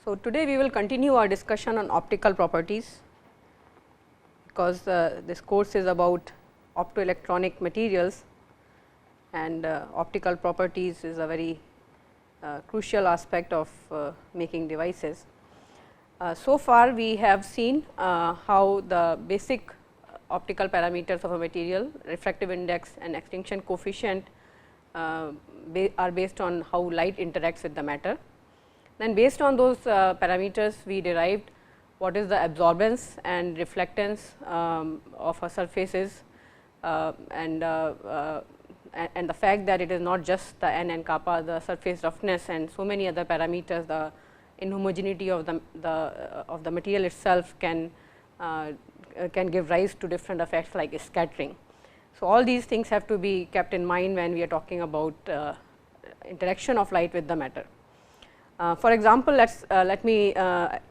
So, today we will continue our discussion on optical properties, because this course is about optoelectronic materials, and optical properties is a very crucial aspect of making devices. So far we have seen how the basic optical parameters of a material, refractive index and extinction coefficient are based on how light interacts with the matter. Then based on those parameters we derived what is the absorbance and reflectance of a surfaces, and the fact that it is not just the n and kappa, the surface roughness and so many other parameters, the inhomogeneity of the material itself can give rise to different effects like scattering. So, all these things have to be kept in mind when we are talking about interaction of light with the matter. For example, let me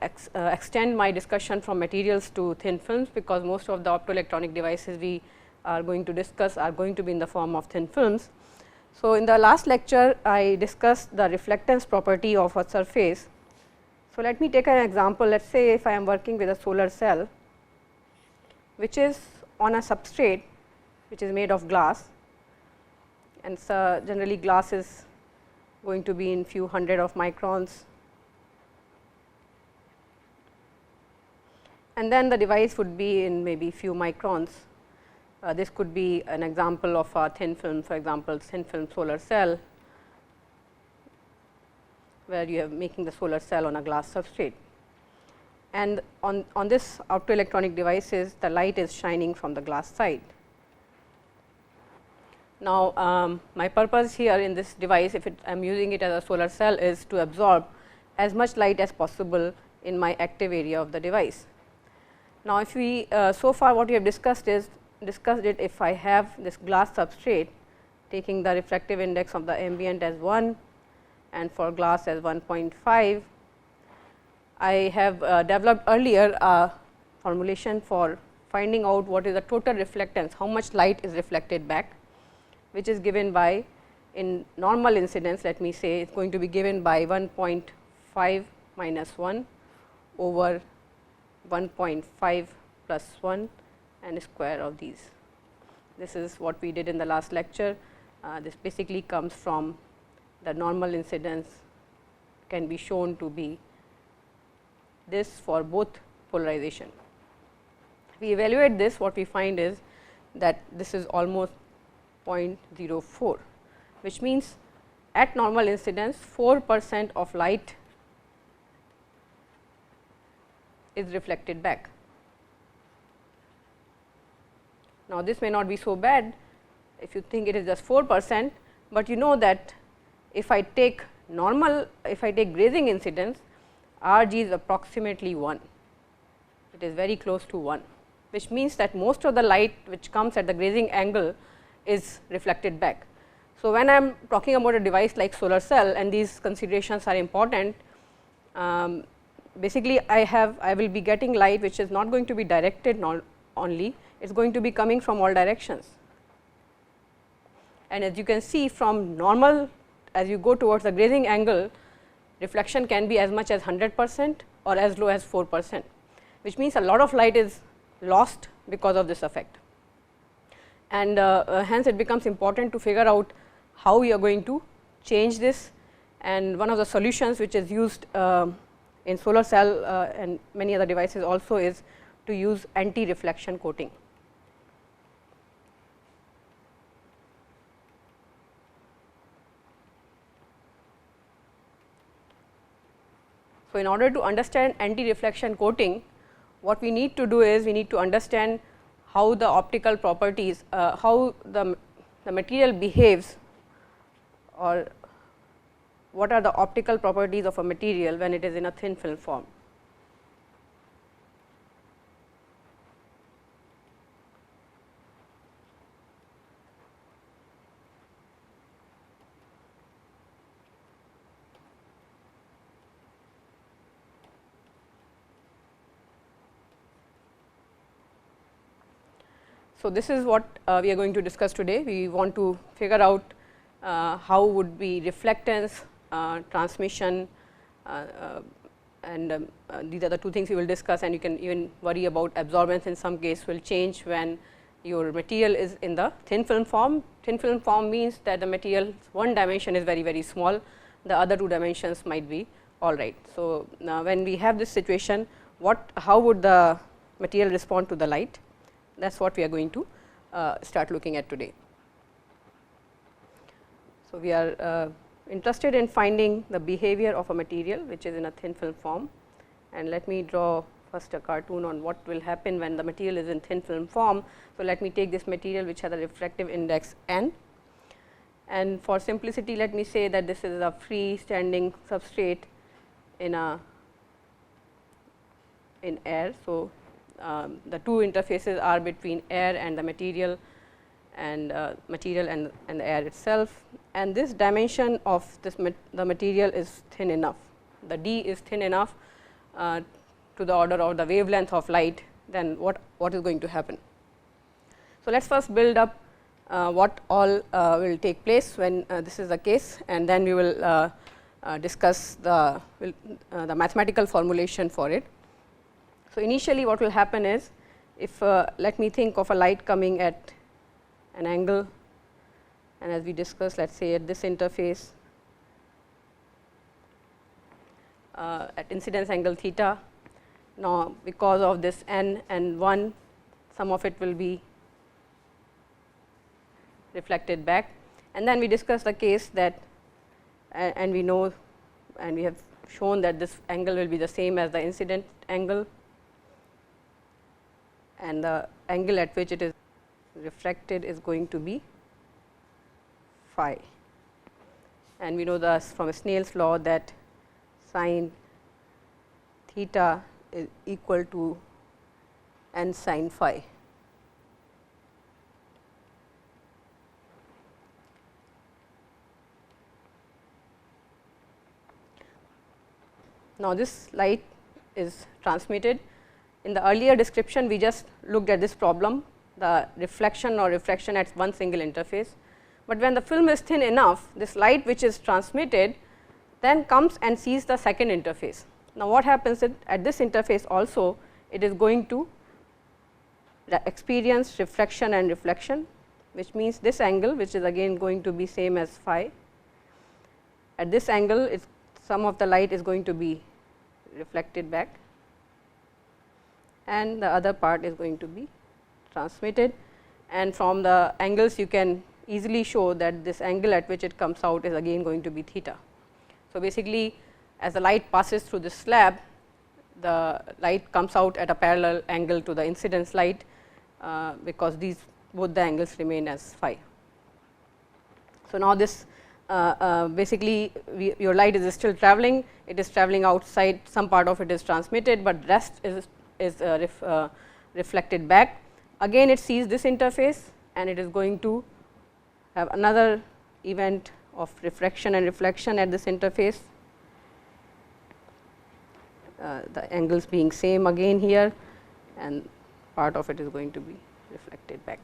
extend my discussion from materials to thin films, because most of the optoelectronic devices we are going to discuss are going to be in the form of thin films. So, in the last lecture I discussed the reflectance property of a surface. So, let me take an example. Let us say if I am working with a solar cell which is on a substrate which is made of glass, and so generally glass is going to be in few hundred of microns, and then the device would be in maybe few microns. This could be an example of a thin film, for example, thin film solar cell, where you are making the solar cell on a glass substrate, and on this optoelectronic devices the light is shining from the glass side. Now, my purpose here in this device, if I am using it as a solar cell, is to absorb as much light as possible in my active area of the device. Now, if we so far what we have discussed it if I have this glass substrate taking the refractive index of the ambient as 1 and for glass as 1.5. I have developed earlier a formulation for finding out what is the total reflectance, how much light is reflected back, which is given by, in normal incidence, let me say, it is going to be given by 1.5 minus 1 over 1.5 plus 1 and square of these. This is what we did in the last lecture. This basically comes from the normal incidence, can be shown to be this for both polarization. If we evaluate this, what we find is that this is almost 0.04, which means at normal incidence 4% of light is reflected back. Now, this may not be so bad if you think it is just 4%, but you know that if I take grazing incidence, Rg is approximately 1, it is very close to 1, which means that most of the light which comes at the grazing angle is reflected back. So, when I am talking about a device like solar cell, and these considerations are important, basically I will be getting light which is not going to be directed only, it is going to be coming from all directions. And as you can see from normal, as you go towards the grazing angle, reflection can be as much as 100% or as low as 4%, which means a lot of light is lost because of this effect. And hence it becomes important to figure out how we are going to change this, and one of the solutions which is used in solar cell and many other devices also is to use anti-reflection coating. So, in order to understand anti-reflection coating, what we need to do is we need to understand how the optical properties, how the material behaves, or what are the optical properties of a material when it is in a thin film form. So, this is what we are going to discuss today. We want to figure out how would be reflectance, transmission, and these are the two things we will discuss, and you can even worry about absorbance in some case will change when your material is in the thin film form. Thin film form means that the material one dimension is very, very small, the other two dimensions might be all right. So, now when we have this situation, how would the material respond to the light? That is what we are going to start looking at today. So, we are interested in finding the behavior of a material which is in a thin film form, and let me draw first a cartoon on what will happen when the material is in thin film form. So, let me take this material which has a refractive index n, and for simplicity let me say that this is a free standing substrate in air. So, the two interfaces are between air and the material, and the air itself, and this dimension of the material is thin enough, the d is thin enough to the order of the wavelength of light, then what is going to happen. So, let us first build up what all will take place when this is the case, and then we will discuss the mathematical formulation for it. So, initially what will happen is, if let me think of a light coming at an angle, and as we discussed, let us say at this interface at incidence angle theta. Now, because of this n and 1, some of it will be reflected back, and then we discuss the case that and we know, and we have shown that this angle will be the same as the incident angle, and the angle at which it is refracted is going to be phi, and we know thus from Snell's law that sin theta is equal to n sin phi. Now, this light is transmitted. In the earlier description, we just looked at this problem, the reflection or refraction at one single interface, but when the film is thin enough, this light which is transmitted then comes and sees the second interface. Now, what happens is at this interface also it is going to experience refraction and reflection, which means this angle, which is again going to be same as phi. At this angle, some of the light is going to be reflected back, and the other part is going to be transmitted, and from the angles you can easily show that this angle at which it comes out is again going to be theta. So, basically as the light passes through this slab, the light comes out at a parallel angle to the incidence light, because both the angles remain as phi. So, now this basically your light is still travelling, it is travelling outside, some part of it is transmitted, but rest is reflected back. Again it sees this interface, and it is going to have another event of refraction and reflection at this interface, the angles being same again here, and part of it is going to be reflected back,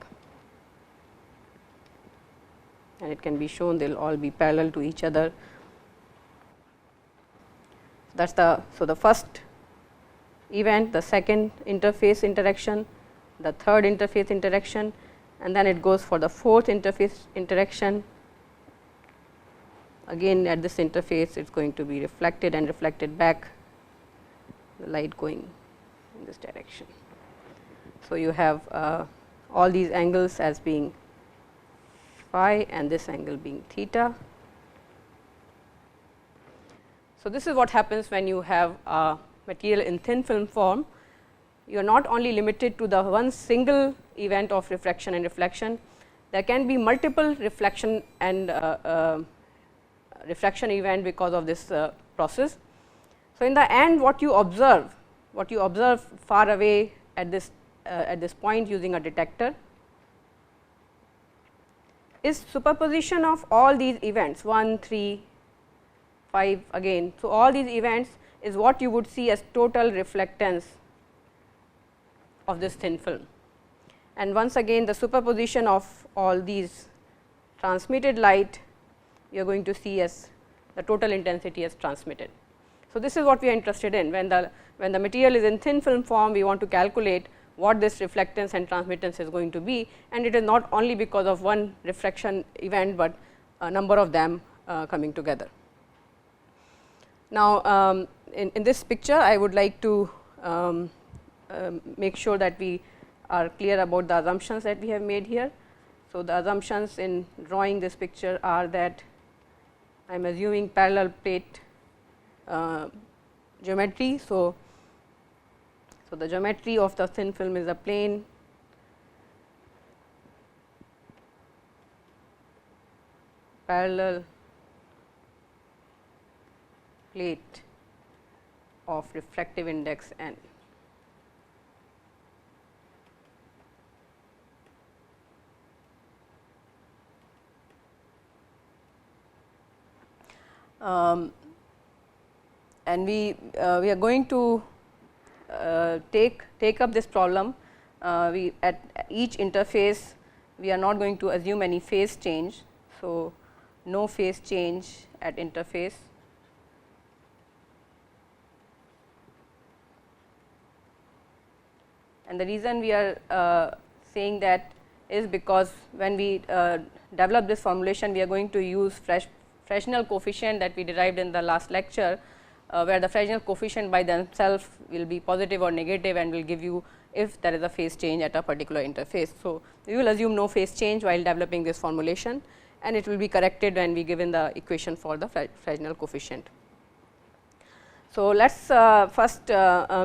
and it can be shown they will all be parallel to each other. That is the first event, the second interface interaction, the third interface interaction, and then it goes for the fourth interface interaction. Again at this interface it is going to be reflected and reflected back, the light going in this direction. So, you have all these angles as being phi and this angle being theta. So, this is what happens when you have a material in thin film form. You are not only limited to the one single event of refraction and reflection, there can be multiple reflection and refraction event because of this process. So, in the end what you observe far away at this point using a detector is superposition of all these events 1, 3, 5 again. So, all these events is what you would see as total reflectance of this thin film, and once again the superposition of all these transmitted light you are going to see as the total intensity as transmitted. So, So, this is what we are interested in. When the material is in thin film form, we want to calculate what this reflectance and transmittance is going to be, and it is not only because of one refraction event, but a number of them coming together. Now, in this picture, I would like to make sure that we are clear about the assumptions that we have made here. So, the assumptions in drawing this picture are that I am assuming parallel plate geometry. So, the geometry of the thin film is a plane, parallel plate of refractive index n. And we are going to take up this problem. We at each interface, we are not going to assume any phase change. So, no phase change at interface. And the reason we are saying that is because when we develop this formulation, we are going to use Fresnel coefficient that we derived in the last lecture, where the Fresnel coefficient by themselves will be positive or negative and will give you if there is a phase change at a particular interface. So, we will assume no phase change while developing this formulation, and it will be corrected when we given the equation for the Fresnel coefficient. So, let us first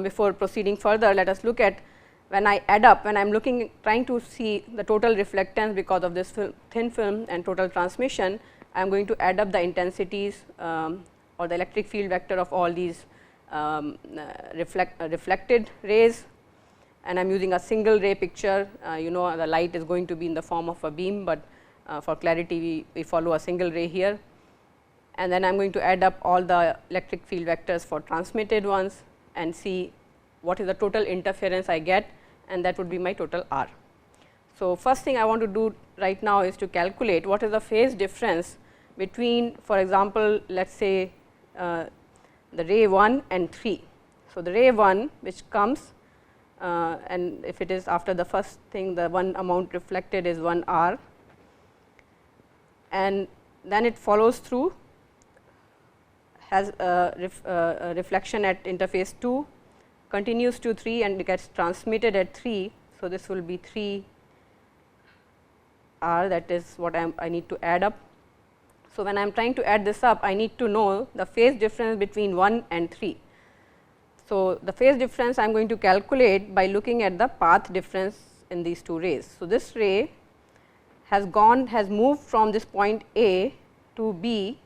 before proceeding further, let us look at when I add up, when I am trying to see the total reflectance because of this thin film and total transmission, I am going to add up the intensities or the electric field vector of all these reflected rays, and I am using a single ray picture. You know, the light is going to be in the form of a beam, but for clarity we follow a single ray here, and then I am going to add up all the electric field vectors for transmitted ones and see what is the total interference I get, and that would be my total R. So, first thing I want to do right now is to calculate what is the phase difference between, for example, let us say the ray 1 and 3. So, the ray 1 which comes and if it is after the first thing, the one amount reflected is 1 R, and then it follows through, has a reflection at interface 2, continues to 3 and gets transmitted at 3. So, this will be 3 R, that is what I need to add up. So, when I am trying to add this up, I need to know the phase difference between 1 and 3. So, the phase difference I am going to calculate by looking at the path difference in these two rays. So, this ray has moved from this point A to B.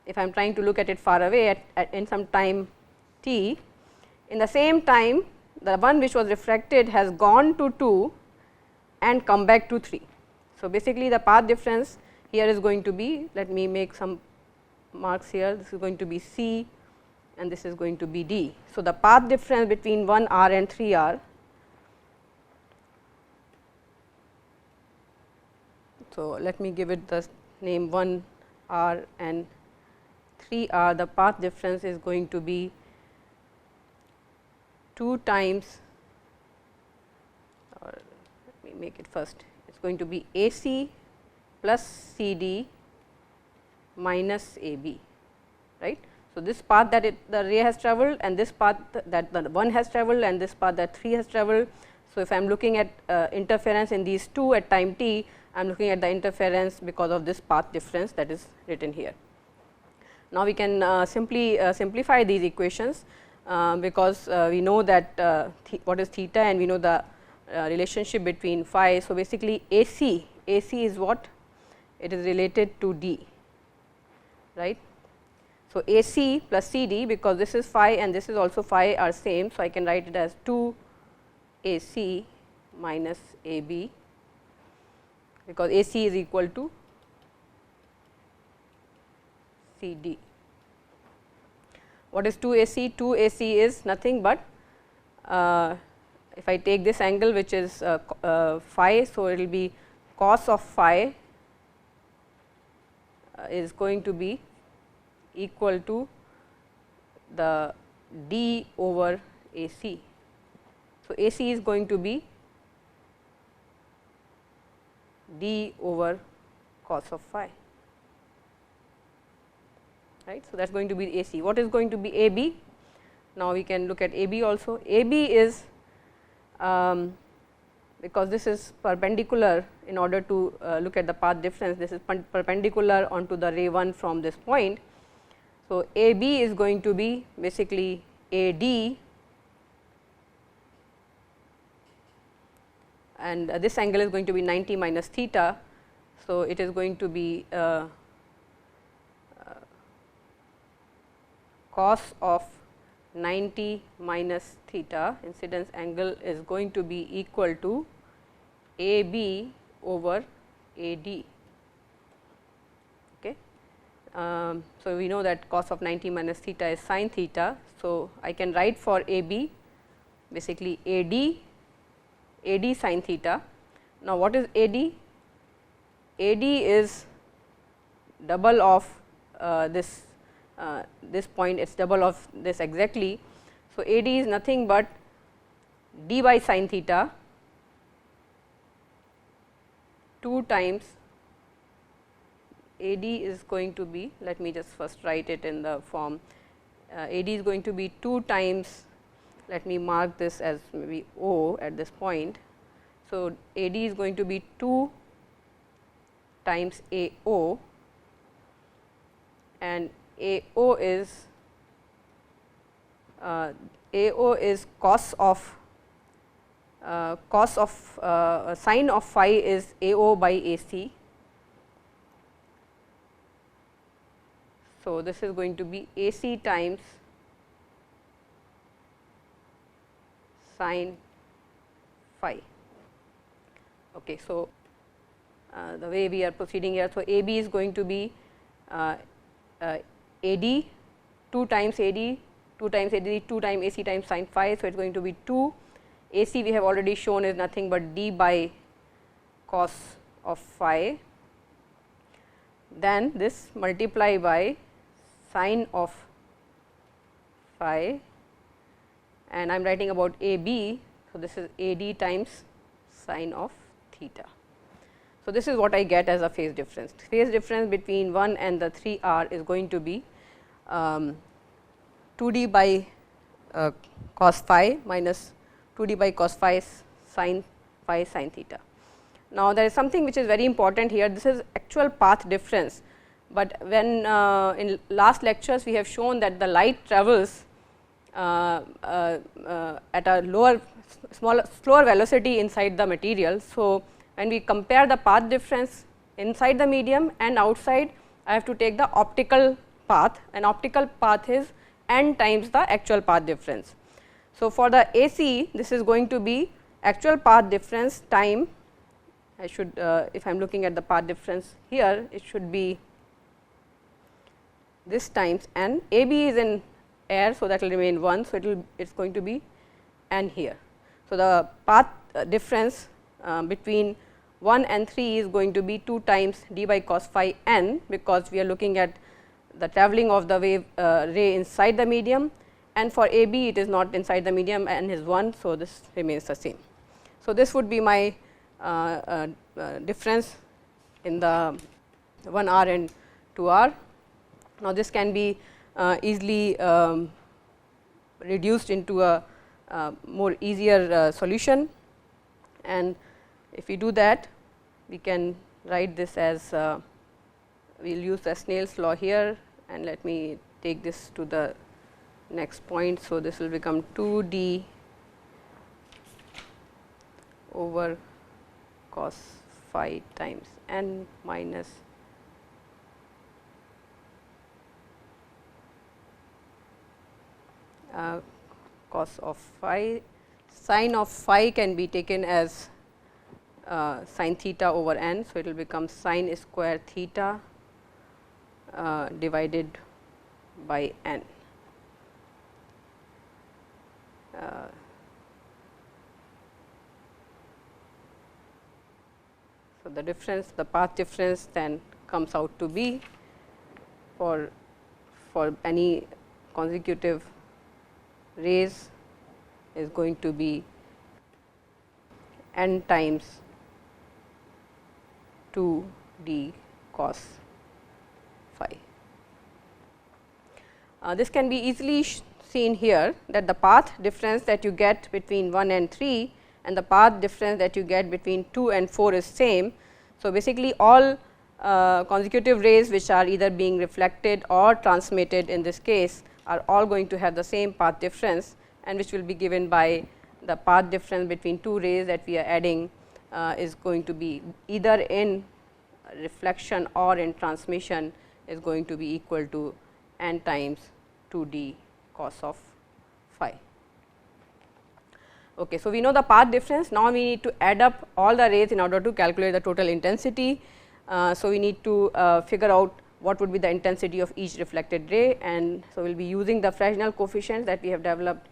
If I am trying to look at it far away in some time t, in the same time the one which was refracted has gone to 2 and come back to 3. So, basically the path difference here is going to be, let me make some marks here, this is going to be C and this is going to be D. So, the path difference between 1 R and 3 R. So, let me give it the name 1 R and 3 R, the path difference is going to be 2 times, or let me make it first, it is going to be AC plus CD minus AB, right. So, this path that the ray has travelled and this path that the 1 has travelled and this path that 3 has travelled. So, if I am looking at interference in these 2 at time t, I am looking at the interference because of this path difference that is written here. Now, we can simply simplify these equations because we know that what is theta and we know the relationship between phi. So, basically AC is what? It is related to D, right. So, AC plus CD, because this is phi and this is also phi are same. So, I can write it as 2 AC minus AB, because AC is equal to CD. What is 2 AC? 2 AC is nothing but if I take this angle which is phi. So, it will be cos of phi is going to be equal to the d over AC. So, AC is going to be d over cos of phi, right. So, that is going to be AC. What is going to be AB? Now, we can look at AB also. AB is because this is perpendicular, in order to look at the path difference, this is perpendicular onto the ray 1 from this point. So, AB is going to be basically AD, and this angle is going to be 90 minus theta. So, it is going to be cos of 90 minus theta, incidence angle is going to be equal to AB over AD. Okay. So, we know that cos of 90 minus theta is sin theta. So, I can write for AB basically AD sin theta. Now, what is AD? AD is double of this point, it is double of this exactly. So, AD is nothing but d by sin theta 2 times AD is going to be, let me just first write it in the form, AD is going to be 2 times, let me mark this as maybe O at this point. So, AD is going to be 2 times AO, and AO is cos of sin of phi is AO by AC. So, this is going to be AC times sin phi. Okay. So, the way we are proceeding here. So, AB is going to be AD 2 times AD 2 times AD 2 times AC times sin phi. So, it is going to be 2. AC we have already shown is nothing but d by cos of phi, then this multiply by sin of phi, and I am writing about AB. So, this is AD times sin of theta. So, this is what I get as a phase difference. Phase difference between 1 and the 3R is going to be 2d by cos phi minus 2d by cos phi sin phi sin theta. Now, there is something which is very important here. This is actual path difference, but when in last lectures we have shown that the light travels at a slower velocity inside the material. So, when we compare the path difference inside the medium and outside, I have to take the optical path, and optical path is n times the actual path difference. So, for the AC, this is going to be actual path difference time, I should if I am looking at the path difference here, it should be this times n. AB is in air, so that will remain 1. So, it is going to be n here. So, the path difference between 1 and 3 is going to be 2 times d by cos phi n, because we are looking at the travelling of the wave ray inside the medium, and for AB it is not inside the medium, n is 1. So, this remains the same. So, this would be my difference in the 1R and 2R. Now, this can be easily reduced into a more easier solution, and if we do that, we can write this as we will use the Snell's law here, and let me take this to the next point. So, this will become 2d over cos phi times n minus cos of phi. Sin of phi can be taken as sin theta over n. So, it will become sin square theta divided by n. So, the difference, the path difference then comes out to be for any consecutive rays is going to be n times 2 d cos phi. This can be easily seen here, that the path difference that you get between 1 and 3 and the path difference that you get between 2 and 4 is same. So, basically all consecutive rays which are either being reflected or transmitted in this case are all going to have the same path difference, and which will be given by the path difference between two rays that we are adding is going to be either in reflection or in transmission is going to be equal to n times 2 d cos of phi. Okay, so, we know the path difference. Now, we need to add up all the rays in order to calculate the total intensity. So, we need to figure out what would be the intensity of each reflected ray, and so we will be using the Fresnel coefficients that we have developed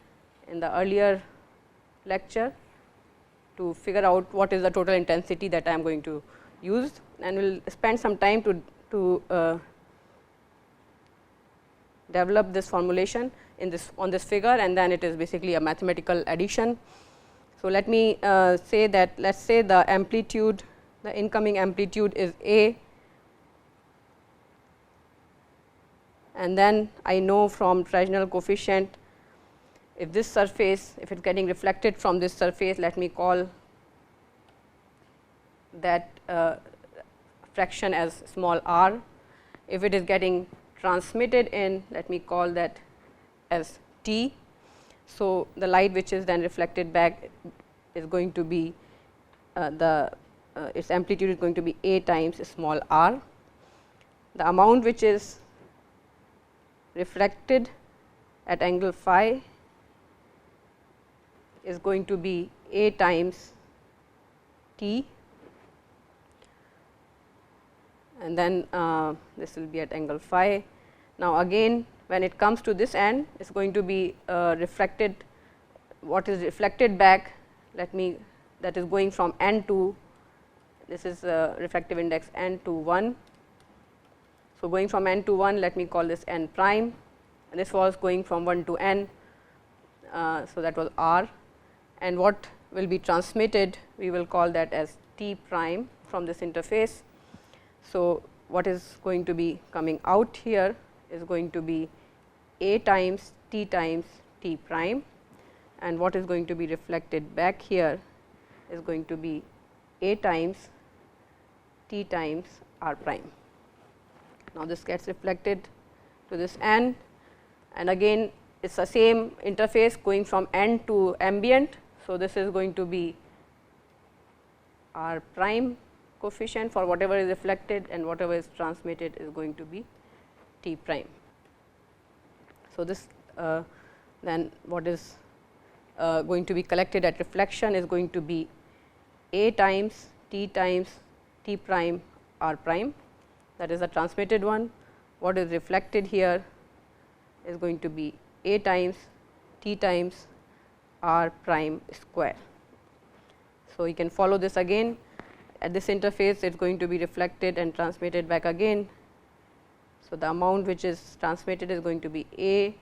in the earlier lecture to figure out what is the total intensity that I am going to use, and we will spend some time to develop this formulation in this on this figure, and then it is basically a mathematical addition. So, let me say that let us say the amplitude, the incoming amplitude is A, and then I know from Fresnel coefficient if this surface, if it is getting reflected from this surface, let me call that fraction as small r. If it is getting transmitted in, let me call that as t. So, the light which is then reflected back is going to be its amplitude is going to be A times small r. The amount which is reflected at angle phi is going to be A times t, and then this will be at angle phi. Now, again when it comes to this end, it is going to be reflected, what is reflected back, let me, that is going from n to, this is refractive index n to 1. So, going from n to 1, let me call this n prime, and this was going from 1 to n. So, that was r, and what will be transmitted, we will call that as t prime from this interface. So, what is going to be coming out here is going to be A times t prime, and what is going to be reflected back here is going to be A times t times r prime. Now, this gets reflected to this n, and again it is the same interface going from n to ambient. So, this is going to be r prime coefficient for whatever is reflected, and whatever is transmitted is going to be t prime. So, this then what is going to be collected at reflection is going to be A times t prime r prime, that is the transmitted one. What is reflected here is going to be A times t times r prime square. So, you can follow this again. At this interface, it is going to be reflected and transmitted back again. So, the amount which is transmitted is going to be A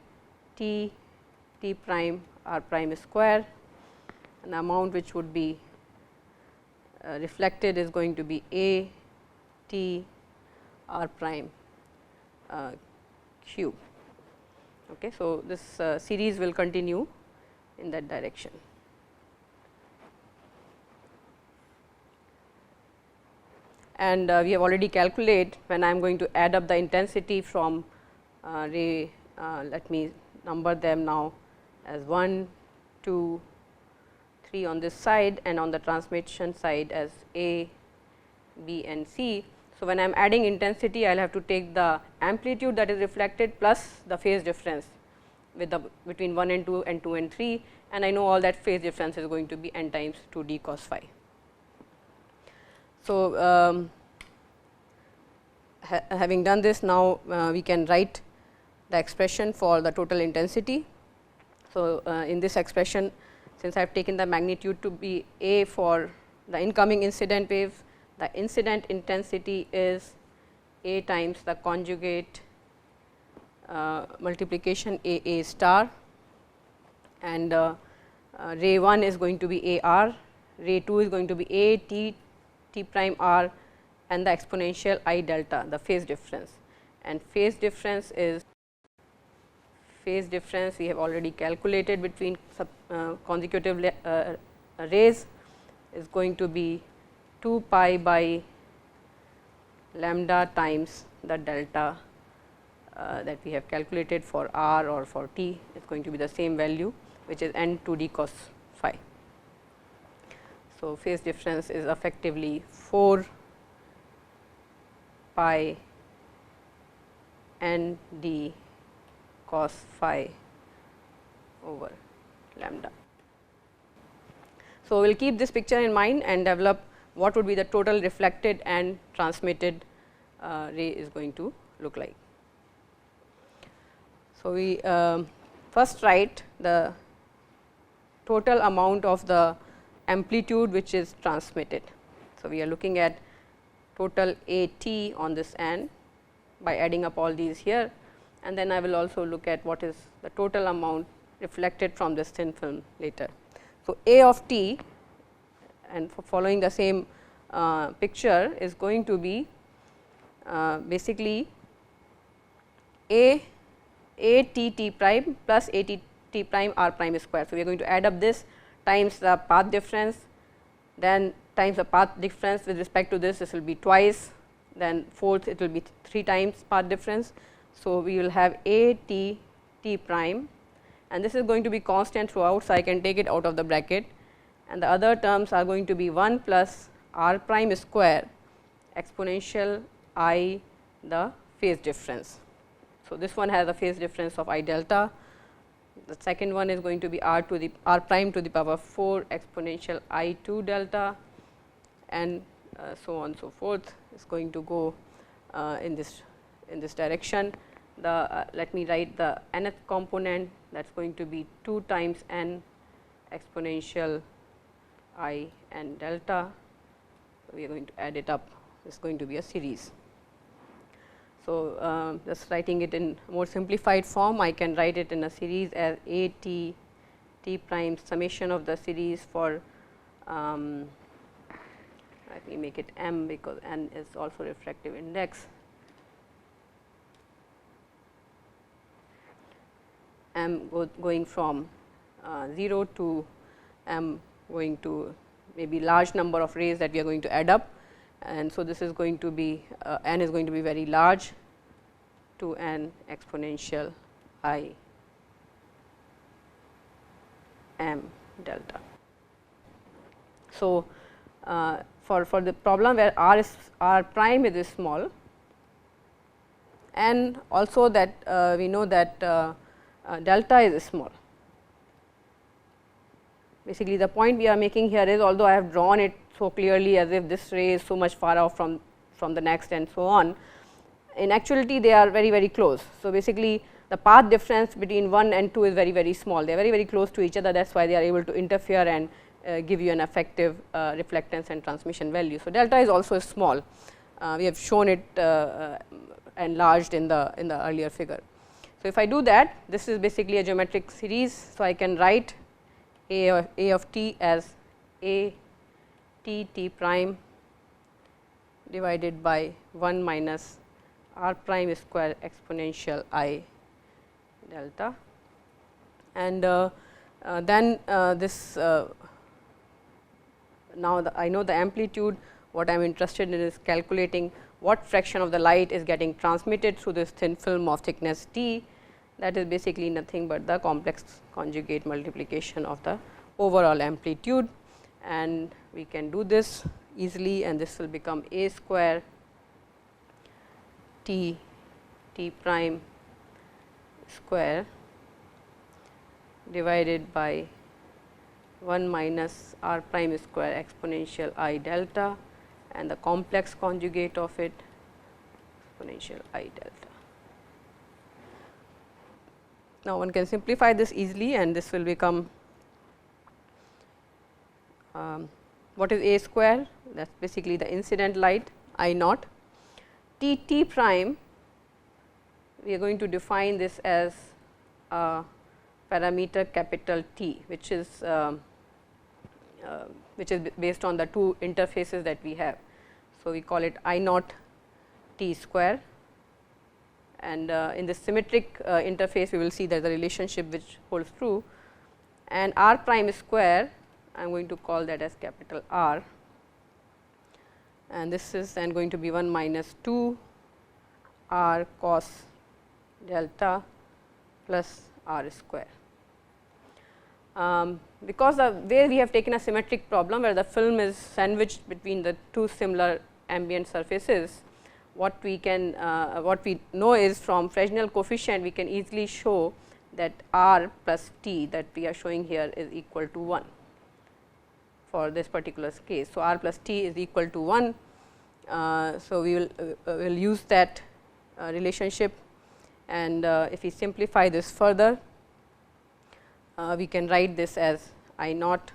t prime r prime square, and the amount which would be reflected is going to be A t r prime cube. Okay. So, this series will continue in that direction. And we have already calculated, when I am going to add up the intensity from ray, let me number them now as 1, 2, 3 on this side, and on the transmission side as A, B and C. So, when I am adding intensity, I will have to take the amplitude that is reflected plus the phase difference with the between 1 and 2 and 2 and 3, and I know all that phase difference is going to be n times 2 d cos phi. So, having done this, now we can write the expression for the total intensity. So, in this expression, since I have taken the magnitude to be A for the incoming incident wave, the incident intensity is A times the conjugate multiplication A A star, and ray 1 is going to be A r, ray 2 is going to be A t t prime r, and the exponential I delta, the phase difference. And phase difference we have already calculated between consecutive rays is going to be 2 pi by lambda times the delta that we have calculated for r or for t. It is going to be the same value, which is n 2 d cos phi. So, phase difference is effectively 4 pi n d cos phi over lambda. So, we will keep this picture in mind and develop what would be the total reflected and transmitted ray is going to look like. So, we first write the total amount of the amplitude which is transmitted. So, we are looking at total A t on this end by adding up all these here, and then I will also look at what is the total amount reflected from this thin film later. So, A of t, and following the same picture, is going to be basically A t t prime plus A t t prime r prime square. So, we are going to add up this times the path difference, then times the path difference with respect to this will be twice, then fourth it will be 3 times path difference. So, we will have A t t prime, and this is going to be constant throughout. So, I can take it out of the bracket, and the other terms are going to be 1 plus r prime square exponential I the phase difference. So, this one has a phase difference of I delta. The second one is going to be r prime to the power 4 exponential I 2 delta, and so on so forth is going to go in this direction. The let me write the nth component, that is going to be 2 times n exponential I n delta. So, we are going to add it up, it is going to be a series. So, just writing it in more simplified form, I can write it in a series as A t t prime summation of the series for let me make it m, because n is also refractive index, m going from 0 to m going to maybe large number of rays that we are going to add up. And so, this is going to be n is going to be very large, to n exponential I m delta. So, for the problem where r prime is small, and also that we know that delta is small. Basically, the point we are making here is, although I have drawn it so clearly as if this ray is so much far off from the next and so on, in actuality they are very close. So, basically the path difference between 1 and 2 is very small, they are very close to each other, that is why they are able to interfere and give you an effective reflectance and transmission value. So, delta is also small, we have shown it enlarged in the earlier figure. So, if I do that, this is basically a geometric series. So, I can write A of t as A t t prime divided by 1 minus r prime square exponential I delta, and then this now I know the amplitude. What I am interested in is calculating what fraction of the light is getting transmitted through this thin film of thickness t. That is basically nothing but the complex conjugate multiplication of the overall amplitude, and we can do this easily, and this will become A square t t prime square divided by 1 minus r prime square exponential I delta, and the complex conjugate of it exponential I delta. Now, one can simplify this easily, and this will become what is A square, that is basically the incident light I naught. T t prime we are going to define this as a parameter capital T, which is based on the two interfaces that we have. So, we call it I naught T square, and in this symmetric interface we will see there is a relationship which holds true, and r prime square I am going to call that as capital R, and this is then going to be 1 minus 2 r cos delta plus r square. Because of where we have taken a symmetric problem where the film is sandwiched between the two similar ambient surfaces, what we can what we know is from Fresnel coefficient we can easily show that r plus t that we are showing here is equal to 1 for this particular case. So, r plus t is equal to 1. So, we will use that relationship, and if we simplify this further, we can write this as I naught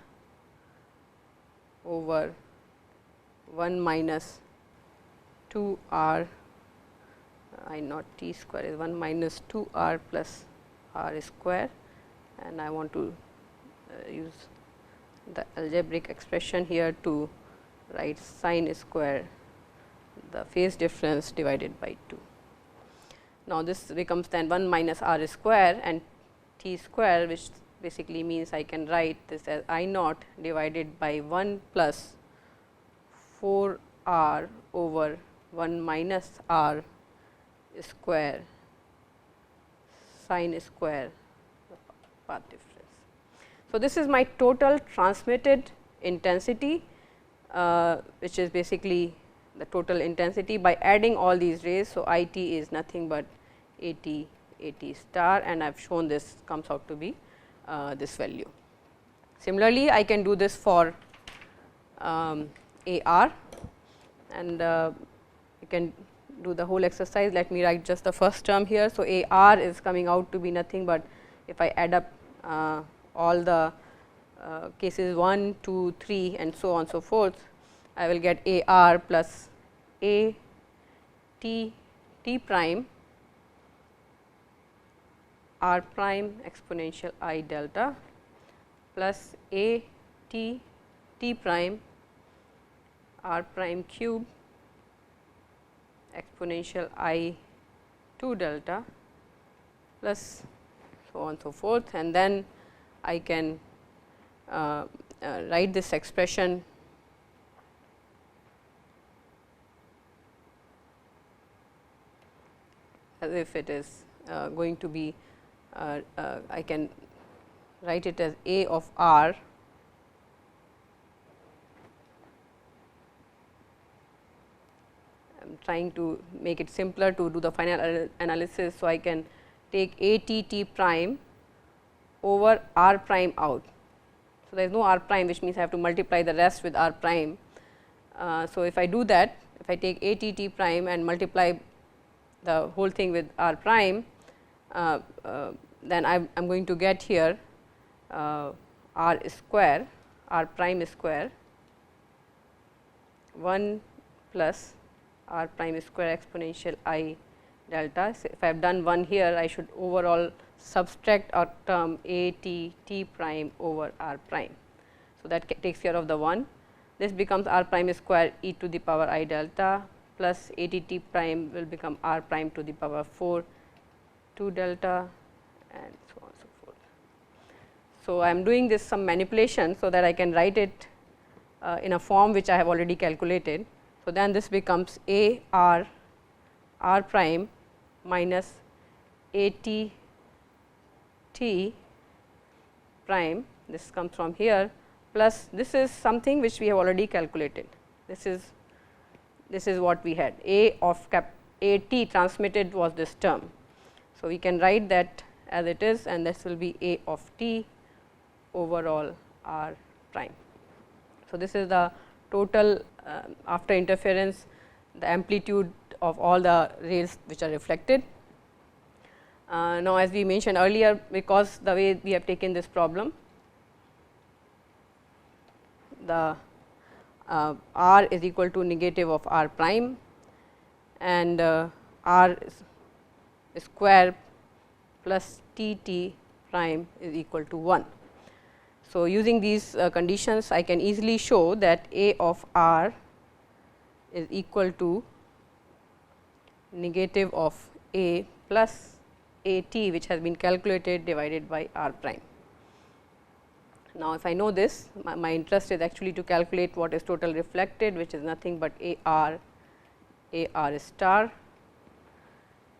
over 1 minus 2 r I naught t square is 1 minus 2 r plus r square, and I want to use the algebraic expression here to write sine square the phase difference divided by 2. Now, this becomes then 1 minus r square and t square, which basically means I can write this as I naught divided by 1 plus 4 r over 1 minus r square sine square path difference. So, this is my total transmitted intensity, which is basically the total intensity by adding all these rays. So, I t is nothing but A t star, and I have shown this comes out to be this value. Similarly, I can do this for A r, and you can do the whole exercise. Let me write just the first term here. So, A r is coming out to be nothing but if I add up all the cases 1, 2, 3 and so on so forth, I will get A r plus A t t prime r prime exponential I delta plus A t t prime r prime cube exponential I 2 delta plus so on so forth, and then I can write this expression as if it is going to be I can write it as A of r I am trying to make it simpler to do the final analysis. So, I can take A t t prime over r prime out. So, there is no r prime, which means I have to multiply the rest with r prime. So, if I do that, if I take A t t prime and multiply the whole thing with r prime, then I am going to get here r square, r prime square 1 plus r prime square exponential I delta. So, if I have done 1 here, I should overall subtract a term A t t prime over r prime. So, that takes care of the 1. This becomes r prime square e to the power I delta plus A t t prime will become r prime to the power 4 2 delta and so on so forth. So, I am doing this some manipulation, so that I can write it in a form which I have already calculated. So, then this becomes A r r prime minus A t t prime, this comes from here, plus this is something which we have already calculated. This is what we had, A of A t transmitted was this term. So, we can write that as it is, and this will be A of t overall r prime. So, this is the total after interference, the amplitude of all the rays which are reflected. Now, as we mentioned earlier, because the way we have taken this problem, the r is equal to negative of r prime, and r square plus T T prime is equal to 1. So, using these conditions, I can easily show that A of r is equal to negative of A plus A t, which has been calculated divided by r prime. Now, if I know this, my interest is actually to calculate what is total reflected, which is nothing but A r star,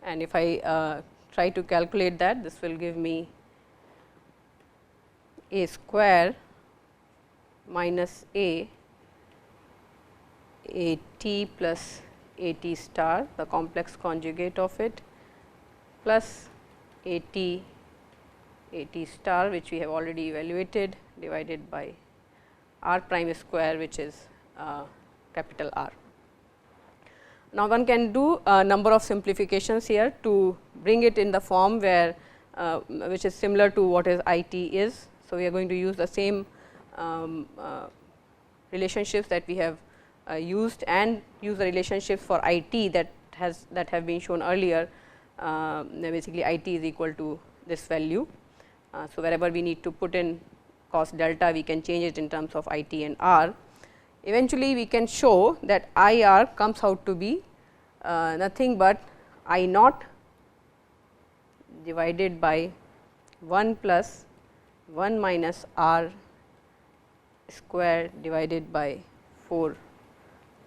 and if I try to calculate that, this will give me A square minus A t plus A t star, the complex conjugate of it, plus A t star, which we have already evaluated, divided by r prime square, which is capital R. Now, one can do a number of simplifications here to bring it in the form where which is similar to what is I t is. So, we are going to use the same relationships that we have used and use the relationships for I t that have been shown earlier. Basically, I t is equal to this value. So, wherever we need to put in cos delta, we can change it in terms of I t and r. Eventually, we can show that I r comes out to be nothing but I naught divided by 1 plus 1 minus r square divided by 4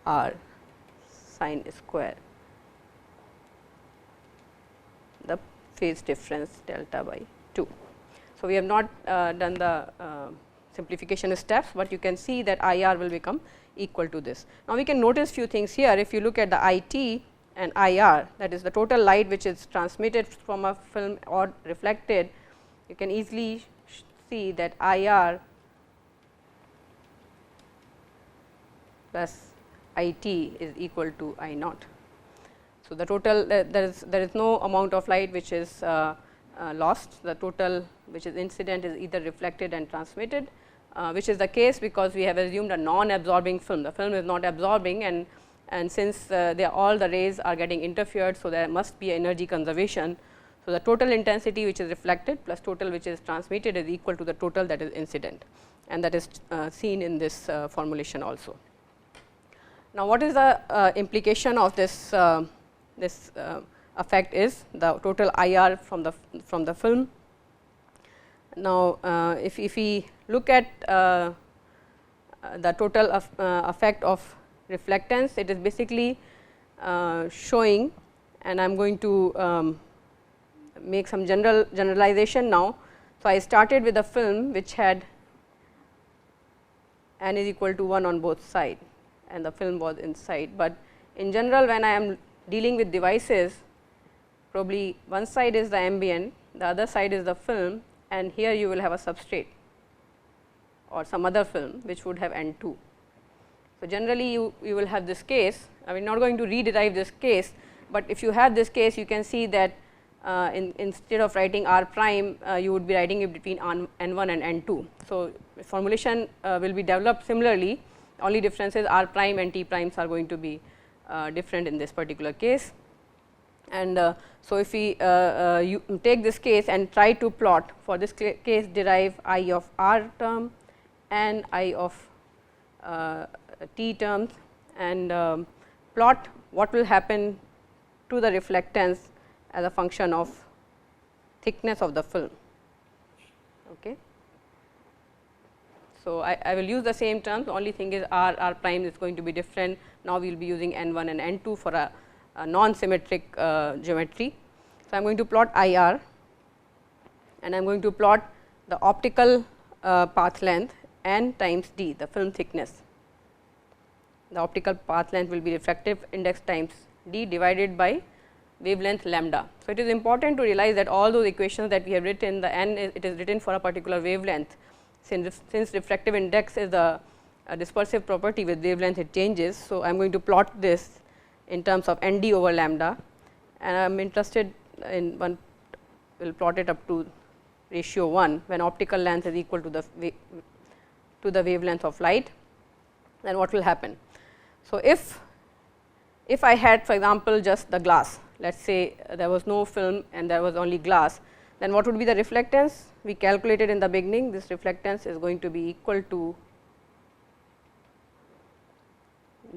r sin square, the phase difference delta by 2. So, we have not done the simplification steps, but you can see that I r will become equal to this. Now, we can notice few things here. If you look at the I t and I r, that is the total light which is transmitted from a film or reflected, you can easily see that I r plus I t is equal to I naught. So, the total there is no amount of light which is lost. The total which is incident is either reflected and transmitted, which is the case because we have assumed a non-absorbing film. The film is not absorbing, and since all the rays are getting interfered, so there must be energy conservation. So, the total intensity which is reflected plus total which is transmitted is equal to the total that is incident, and that is seen in this formulation also. Now, what is the implication of this effect is the total I r from the film. Now, if we look at the total effect of reflectance, it is basically showing, and I am going to make some generalization now. So, I started with a film which had n is equal to 1 on both sides, and the film was inside, but in general when I am dealing with devices, probably one side is the ambient, the other side is the film, and here you will have a substrate or some other film which would have n 2. So, generally you will have this case. I am not going to rederive this case, but if you have this case, you can see that instead of writing r prime, you would be writing it between n 1 and n 2. So, formulation will be developed similarly, only difference is r prime and t primes are going to be different in this particular case. And so, if we you take this case and try to plot for this case, derive I of r term and I of t terms, and plot what will happen to the reflectance as a function of thickness of the film. Okay. So, I will use the same terms, the only thing is r prime is going to be different. Now, we will be using n 1 and n 2 for a non-symmetric geometry. So, I am going to plot I r, and I am going to plot the optical path length n times d, the film thickness. The optical path length will be refractive index times d divided by wavelength lambda. So, it is important to realize that all those equations that we have written, the n it is written for a particular wavelength. Since refractive index is a dispersive property, with wavelength it changes. So, I am going to plot this in terms of n d over lambda, and I am interested in one will plot it up to ratio 1 when optical length is equal to the wavelength of light, then what will happen. So, if I had, for example, just the glass, let us say there was no film and there was only glass, then what would be the reflectance? We calculated in the beginning, this reflectance is going to be equal to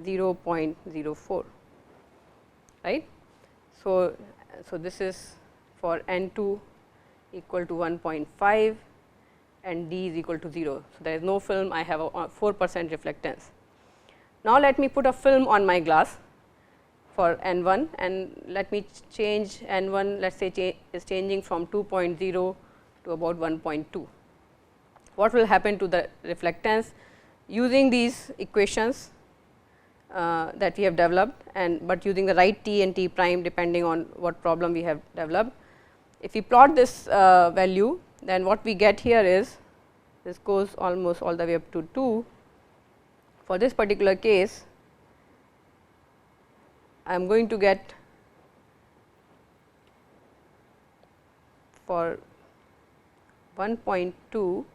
0.04, right. So, this is for N2 equal to 1.5 and D is equal to 0. So, there is no film, I have a 4% reflectance. Now, let me put a film on my glass for N1 and let me change N1, let us say is changing from 2.0 to about 1.2. What will happen to the reflectance? Using these equations that we have developed, but using the right t and t prime depending on what problem we have developed. If we plot this value, then what we get here is, this goes almost all the way up to 2. For this particular case, I am going to get for 1.2,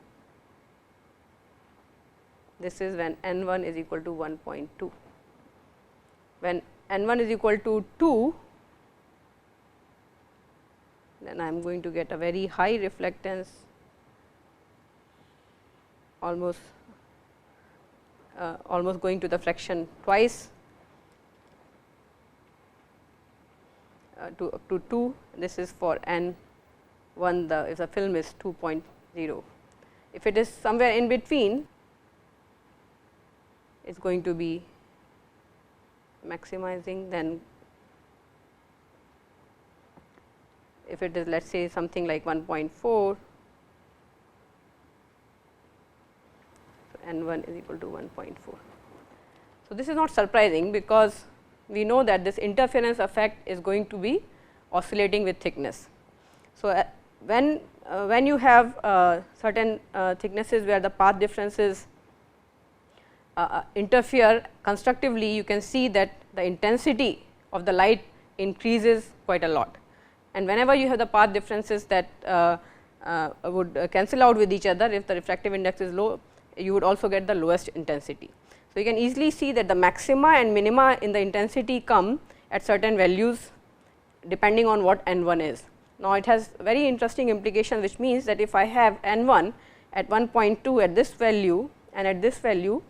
this is when N1 is equal to 1.2. When N1 is equal to 2, then I am going to get a very high reflectance, almost going to the fraction twice to up to 2. This is for N1, if the film is 2.0. If it is somewhere in between, it is going to be maximizing. Then if it is, let us say, something like 1.4, so N1 is equal to 1.4. So, this is not surprising, because we know that this interference effect is going to be oscillating with thickness. So, when you have certain thicknesses where the path differences interfere constructively, you can see that the intensity of the light increases quite a lot, and whenever you have the path differences that would cancel out with each other, if the refractive index is low, you would also get the lowest intensity. So, you can easily see that the maxima and minima in the intensity come at certain values depending on what N1 is. Now, it has very interesting implication, which means that if I have N1 at 1.2 at this value and at this value,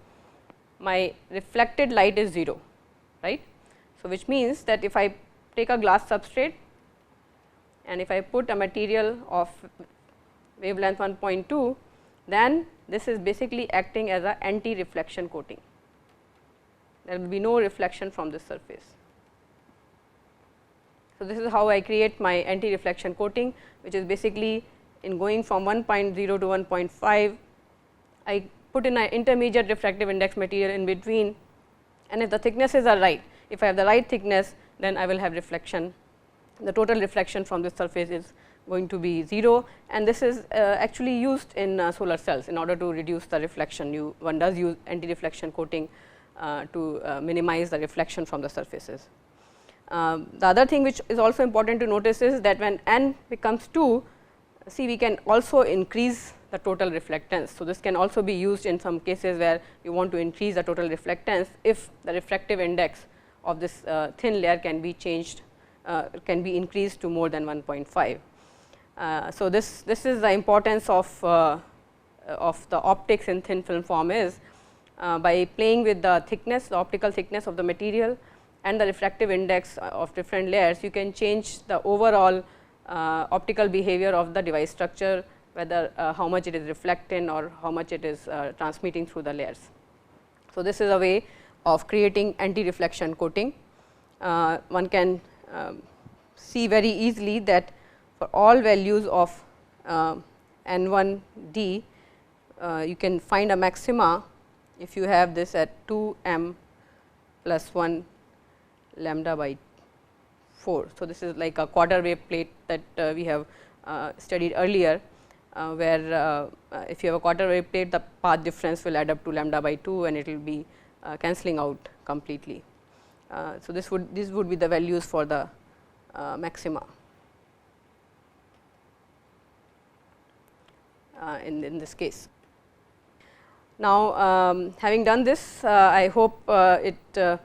my reflected light is 0, right. So, which means that if I take a glass substrate and if I put a material of wavelength 1.2, then this is basically acting as a anti-reflection coating. There will be no reflection from this surface. So, this is how I create my anti-reflection coating, which is basically in going from 1.0 to 1.5, I put in an intermediate refractive index material in between, and if the thicknesses are right, if I have the right thickness, then I will have reflection. The total reflection from this surface is going to be 0, and this is actually used in solar cells in order to reduce the reflection. One does use anti-reflection coating to minimize the reflection from the surfaces. The other thing which is also important to notice is that when n becomes 2, see, we can also increase the total reflectance. So, this can also be used in some cases where you want to increase the total reflectance if the refractive index of this thin layer can be changed, can be increased to more than 1.5. So, this is the importance of the optics in thin film form is by playing with the thickness, the optical thickness of the material and the refractive index of different layers, you can change the overall optical behavior of the device structure, whether how much it is reflecting or how much it is transmitting through the layers. So, this is a way of creating anti-reflection coating. One can see very easily that for all values of N1D, you can find a maxima if you have this at 2 m plus 1 lambda by 4. So, this is like a quarter wave plate that we have studied earlier, where if you have a quarter wave plate, the path difference will add up to lambda by 2 and it will be cancelling out completely. So, this would be the values for the maxima in this case. Now, having done this, I hope it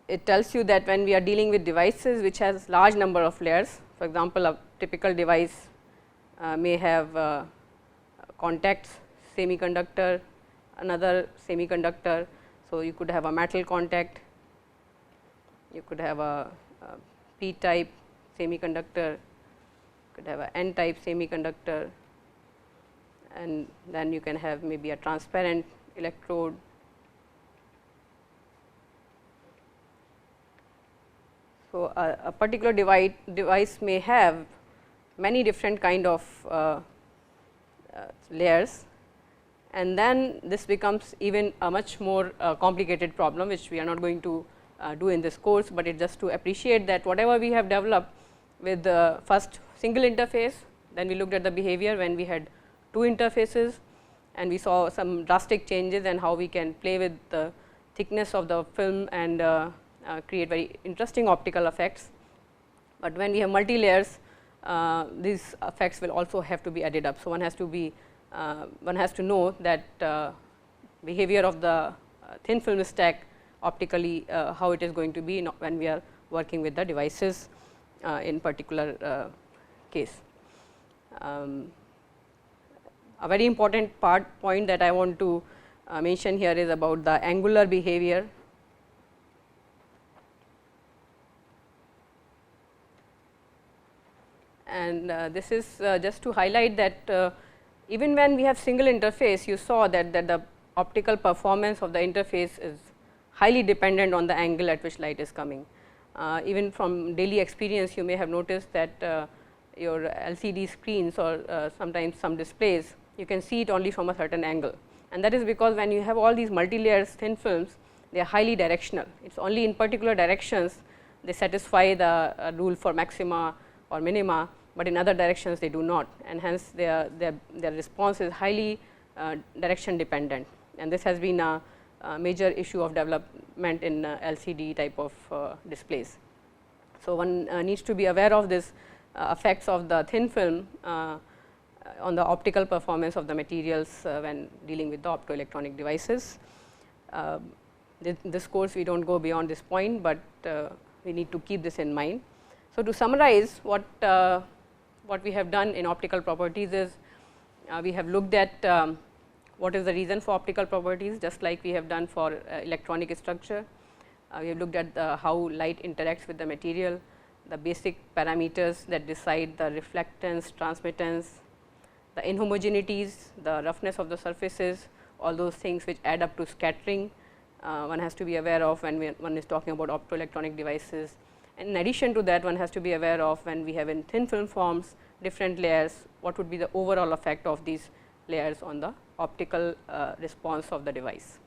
it tells you that when we are dealing with devices which has large number of layers, for example, a typical device may have contacts, semiconductor, another semiconductor. So, you could have a metal contact, you could have a p type semiconductor, you could have a n type semiconductor, and then you can have maybe a transparent electrode. So, a particular device may have many different kind of layers, and then this becomes even a much more complicated problem, which we are not going to do in this course, but it just to appreciate that whatever we have developed with the first single interface, then we looked at the behavior when we had two interfaces, and we saw some drastic changes and how we can play with the thickness of the film and create very interesting optical effects. But when we have multi layers, these effects will also have to be added up. So, one has to know that behavior of the thin film stack optically, how it is going to be when we are working with the devices in particular case. A very important point that I want to mention here is about the angular behavior. And this is just to highlight that even when we have single interface, you saw that the optical performance of the interface is highly dependent on the angle at which light is coming. Even from daily experience, you may have noticed that your LCD screens or sometimes some displays, you can see it only from a certain angle, and that is because when you have all these multi layers thin films, they are highly directional. It is only in particular directions they satisfy the rule for maxima or minima, but in other directions they do not, and hence their response is highly direction dependent, and this has been a major issue of development in LCD type of displays. So, one needs to be aware of this effects of the thin film on the optical performance of the materials when dealing with the optoelectronic devices. This course we do not go beyond this point, but we need to keep this in mind. So, to summarize what we have done in optical properties is we have looked at what is the reason for optical properties, just like we have done for electronic structure. We have looked at how light interacts with the material, the basic parameters that decide the reflectance, transmittance, the inhomogeneities, the roughness of the surfaces, all those things which add up to scattering, one has to be aware of when one is talking about optoelectronic devices. And in addition to that, one has to be aware of when we have in thin film forms different layers, what would be the overall effect of these layers on the optical response of the device.